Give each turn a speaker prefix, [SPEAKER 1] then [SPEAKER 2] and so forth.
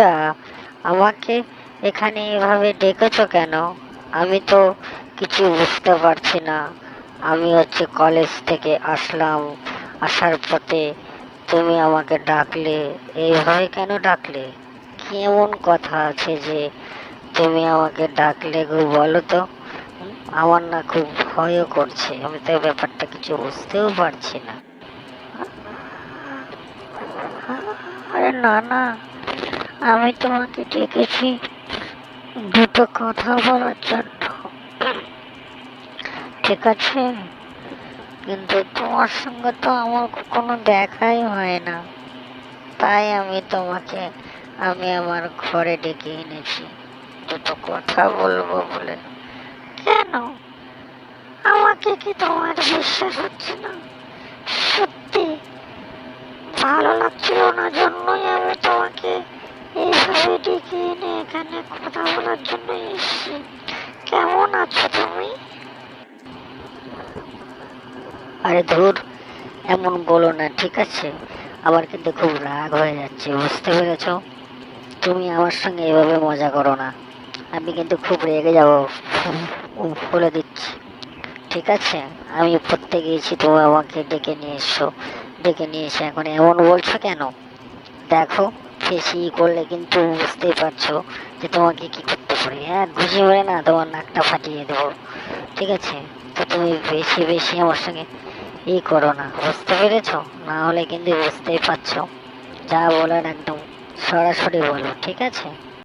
[SPEAKER 1] আচ্ছা, আমাকে এখানে এভাবে ডেকেছো কেন? আমি তো কিছু বুঝতে পারছি না। আমি কলেজ থেকে আসলাম, আসার পথে তুমি আমাকে ডাকলে, এইভাবে কেন ডাকলে? কি এমন কথা আছে যে তুমি আমাকে ডাকলে গো, বলো তো? আমার না খুব ভয়ও করছে, আমি তো ব্যাপারটা কিছু বুঝতেও পারছি না। আরে না না, আমি তোমাকে ডেকেছি দুটো কথা বলার জন্য, ঠিক আছে? কিন্তু তোমার সঙ্গে তো আমার কোনো দেখাই হয় না, তাই আমি আমার ঘরে ডেকে এনেছি দুটো কথা বলবো বলে। কেন? আমাকে কি তোমার বিশ্বাস হচ্ছে না? সত্যি ভালো লাগছিল না জন্যই আমি তোমাকে এইভাবে ডেকে এনে এখানে কথা বলার জন্য এসেছি। কেমন আছো তুমি? আরে ধুর, এমন বলো না, ঠিক আছে? আমার কিন্তু খুব রাগ হয়ে যাচ্ছে, বুঝতে পেরেছো? তুমি আমার সঙ্গে এভাবে মজা করো না, আমি কিন্তু খুব রেগে যাবো, বলে দিচ্ছি। ঠিক আছে, আমি পড়তে গিয়েছি, তুমি আমাকে ডেকে নিয়ে এসছো, ডেকে নিয়ে এসে এখন এমন বলছো কেন? দেখো, বেশি করলে কিন্তু বুঝতেই পারছো যে তোমাকে কি করতে পারি। হ্যাঁ, ঘুষি মেরে না তোমার নাকটা ফাটিয়ে দেবো, ঠিক আছে? তো তুমি বেশি বেশি আমার সঙ্গে করো না, বুঝতে পেরেছো? না হলে কিন্তু বুঝতেই পারছো, যা বলার একদম সরাসরি বলো, ঠিক আছে?